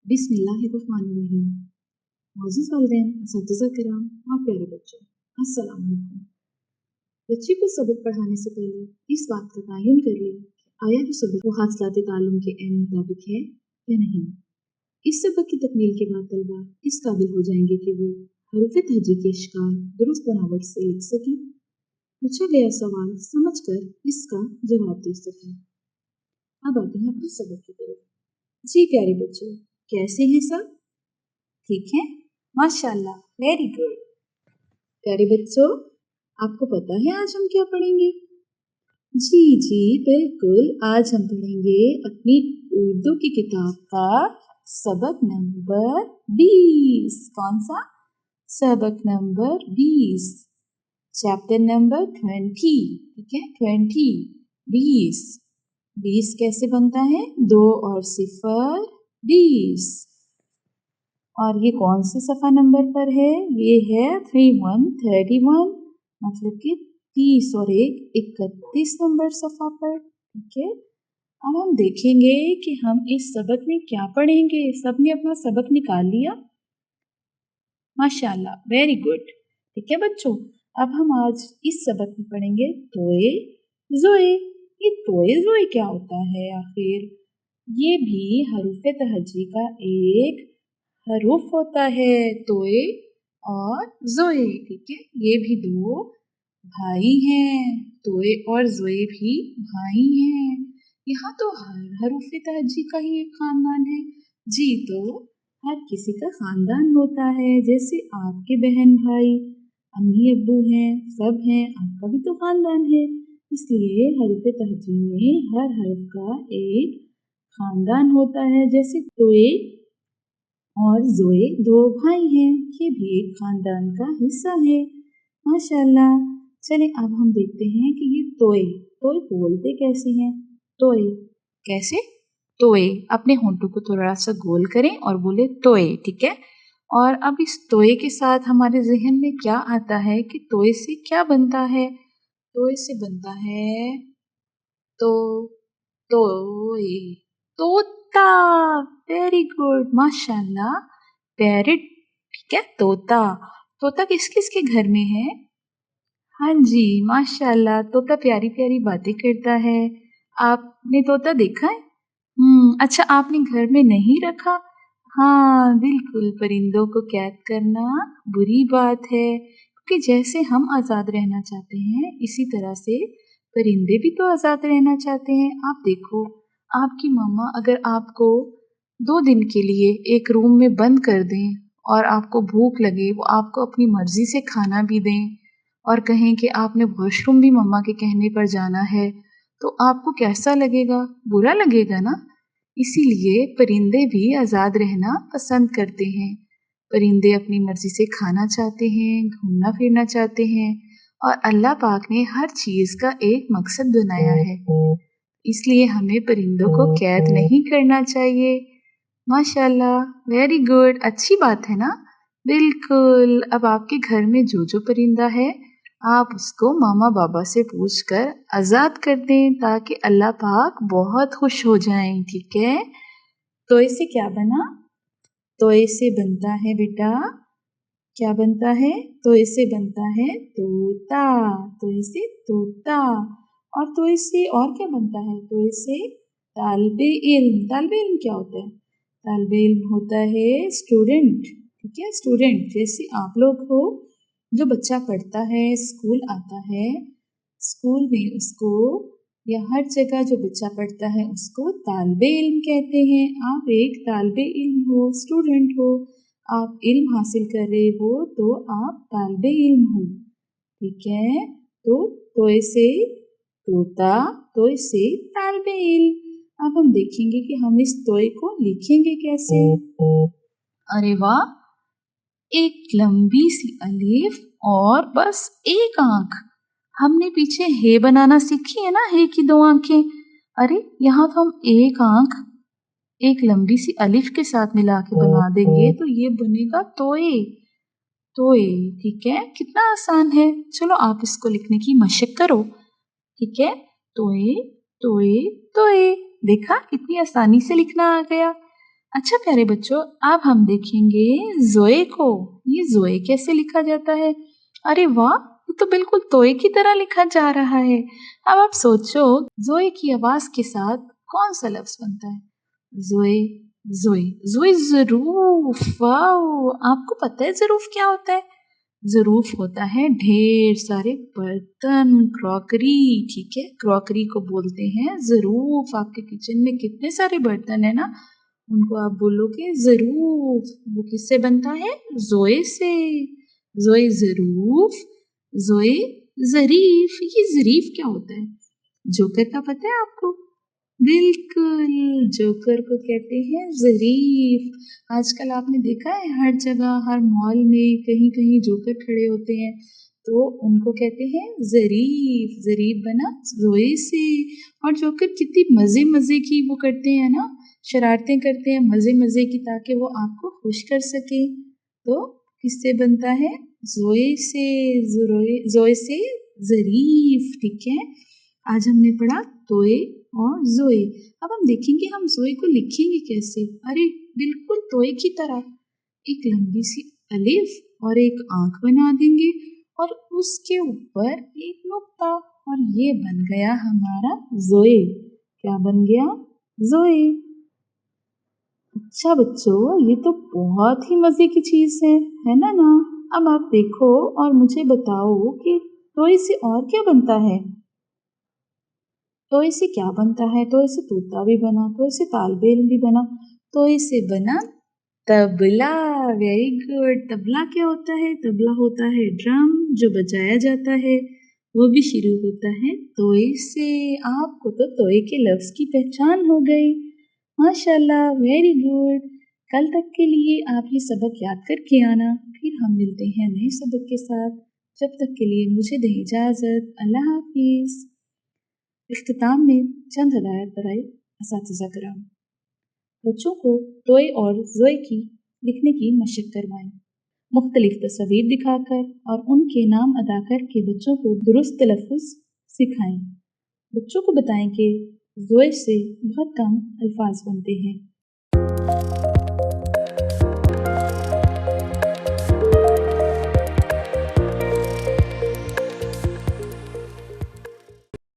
बिस्मिल्लाहिर्रहमानिर्रहीम। मोअज़्ज़िज़ वालिदैन, असातिज़ा किराम और प्यारे बच्चों, अस्सलाम वालेकुम। बच्चे को सबक पढ़ाने से पहले इस बात का तयन कर लें कि आया जो सबक वो हासिलात ताल्लुम के ऐन मुताबिक है या नहीं। इस सबक की तकमील के बाद तलबा इस काबिल हो जाएंगे कि वो हरूफ तहजी के अशकाल दुरुस्त बनावट से लिख सकें, पूछा गया सवाल समझकर इसका जवाब दे सकें। अब आते हैं अपने सबक की तरफ। जी प्यारे बच्चों, कैसे हैं सब? ठीक है, माशाल्लाह, वेरी गुड। प्यारे बच्चों, आपको पता है आज हम क्या पढ़ेंगे? जी जी बिल्कुल, आज हम पढ़ेंगे अपनी उर्दू की किताब का सबक नंबर 20। कौन सा? सबक नंबर 20, चैप्टर नंबर 20। ठीक है, 20, 20। 20 कैसे बनता है? 2 और 0 20। और ये कौन से सफ़ा नंबर पर है? ये है 31, मतलब कि 30 और 1 31 नंबर सफ़ा पर। ठीक है, अब हम देखेंगे कि हम इस सबक में क्या पढ़ेंगे। सबने अपना सबक निकाल लिया? माशाल्लाह, वेरी गुड। ठीक है बच्चों, अब हम आज इस सबक में पढ़ेंगे तोए ज़ोए। ये तोए ज़ोए क्या होता है आखिर? ये भी हरूफ तहजी का एक हरूफ होता है, तोए और ज़ोए। ठीक है, ये भी 2 भाई हैं, तोए और ज़ोए भी भाई हैं। यहाँ तो हर हरूफ तहजी का ही एक खानदान है। जी, तो हर किसी का खानदान होता है, जैसे आपके बहन भाई अम्मी अब्बू हैं, सब हैं, आपका भी तो खानदान है। इसलिए हरूफ तहजी में हर हर्फ का एक खानदान होता है। जैसे तोए और ज़ोए 2 भाई हैं, ये भी एक खानदान का हिस्सा है। माशाल्लाह। चलिए अब हम देखते हैं कि ये तोए तोए बोलते कैसे हैं। तोए कैसे? तोए, अपने होंठों को थोड़ा सा गोल करें और बोले तोए। ठीक है, और अब इस तोए के साथ हमारे जहन में क्या आता है कि तोए से क्या बनता है? तोए से बनता है तो तोए तोता। वेरी गुड, माशाल्लाह, पैरट। ठीक है, तोता। तोता किस किस के घर में है? हाँ जी, माशाल्लाह, तोता प्यारी प्यारी बातें करता है। आपने तोता देखा है? अच्छा, आपने घर में नहीं रखा? हाँ बिल्कुल, परिंदों को कैद करना बुरी बात है, क्योंकि जैसे हम आज़ाद रहना चाहते हैं इसी तरह से परिंदे भी तो आज़ाद रहना चाहते हैं। आप देखो, आपकी मम्मा अगर आपको 2 दिन के लिए एक रूम में बंद कर दें और आपको भूख लगे, वो आपको अपनी मर्जी से खाना भी दें और कहें कि आपने वॉशरूम भी मम्मा के कहने पर जाना है, तो आपको कैसा लगेगा? बुरा लगेगा ना? इसीलिए परिंदे भी आज़ाद रहना पसंद करते हैं। परिंदे अपनी मर्जी से खाना चाहते हैं, घूमना फिरना चाहते हैं, और अल्लाह पाक ने हर चीज़ का एक मकसद बनाया है, इसलिए हमें परिंदों को कैद नहीं करना चाहिए। माशाल्लाह, वेरी गुड, अच्छी बात है ना? बिल्कुल। अब आपके घर में जो जो परिंदा है, आप उसको मामा बाबा से पूछकर आज़ाद कर दें, ताकि अल्लाह पाक बहुत खुश हो जाएं। ठीक है, तो इससे क्या बना? तो इससे बनता है बेटा, क्या बनता है? तो इससे बनता है तोता। तो इससे तोता। और तो इससे और क्या बनता है? तो इससे तालिबे इल्म। तालिबे इल्म क्या होता है? तालिबे इल्म होता है स्टूडेंट। ठीक है, स्टूडेंट। जैसे आप लोग हो, जो बच्चा पढ़ता है, स्कूल आता है, स्कूल में उसको या हर जगह जो बच्चा पढ़ता है उसको तालिबे इल्म कहते हैं। आप एक तालिबे इल्म हो, स्टूडेंट हो, आप इल्म हासिल कर रहे हो तो आप तालिबे इल्म हो। ठीक है, तो ऐसे तोता, तो ऐसे तालिबे इल्म। अब हम देखेंगे कि हम इस तोए को लिखेंगे कैसे। अरे वाह, एक लंबी सी अलिफ और बस एक आंख। हमने पीछे हे बनाना सीखी है ना, हे की 2 आंखें। अरे यहाँ तो हम एक आंख एक लंबी सी अलिफ के साथ मिला के बना देंगे तो ये बनेगा तोए। तोए। ठीक है, कितना आसान है। चलो आप इसको लिखने की मशक करो। ठीक है, तोए तोए तोए। देखा, कितनी आसानी से लिखना आ गया। अच्छा प्यारे बच्चों, अब हम देखेंगे जोए को। ये जोए कैसे लिखा जाता है? अरे वाह, ये तो बिल्कुल तोए की तरह लिखा जा रहा है। अब आप सोचो, जोए की आवाज के साथ कौन सा लफ्ज बनता है? जोए जोए जोए ज़रूफ। वाओ, आपको पता है ज़रूफ क्या होता है? ज़रूफ होता है ढेर सारे बर्तन, क्रॉकरी। ठीक है, क्रॉकरी को बोलते हैं ज़रूफ। आपके किचन में कितने सारे बर्तन है ना, उनको आप बोलोगे ज़रूफ। वो किससे बनता है? जोए से। जोए ज़रूफ, जोए ज़रीफ। ये ज़रीफ क्या होता है? जोकर का पता है आपको? बिल्कुल, जोकर को कहते हैं ज़रीफ। आजकल आपने देखा है हर जगह, हर मॉल में कहीं-कहीं जोकर खड़े होते हैं, तो उनको कहते हैं ज़रीफ। ज़रीफ बना ज़ोए से। और जोकर कितनी मज़े-मज़े की वो करते हैं ना, शरारतें करते हैं मज़े-मज़े की, ताकि वो आपको खुश कर सके। तो किससे बनता है? ज़ोए से। ज़ोए से ज़रीफ। ठीक है, आज हमने पढ़ा तोए और जोए। अब हम देखेंगे हम जोए को लिखेंगे कैसे। अरे बिल्कुल तोए की तरह, एक लंबी सी अलिफ और एक आंख बना देंगे और उसके ऊपर एक नुक्ता, और ये बन गया हमारा जोए। क्या बन गया? जोए। अच्छा बच्चों, ये तो बहुत ही मजे की चीज है ना? अब आप देखो और मुझे बताओ कि तोए से और क्या बनता है? तो इससे क्या बनता है? तो इससे तोता भी बना, तो इससे तालबेल भी बना, तो इससे बना तबला। Very good. तबला क्या होता है? तबला होता है ड्रम जो बजाया जाता है, वो भी शुरू होता है तोए से। आपको तो तोए के लफ्ज की पहचान हो गई। माशाल्लाह, वेरी गुड। कल तक के लिए आप ये सबक याद करके आना, फिर हम मिलते हैं नए सबक के साथ। जब तक के लिए मुझे दें इजाज़त। अल्लाह हाफिज़। इख्तिताम में चंद हदायत बराए असातिज़ा कराम। बच्चों को तोए और ज़ोए की लिखने की मशक करवाएं। मुख्तलिफ तस्वीर दिखाकर और उनके नाम अदा करके बच्चों को दुरुस्त तलफ़ुज़ सिखाएं। बच्चों को बताएं कि ज़ोए से बहुत कम अल्फाज बनते हैं।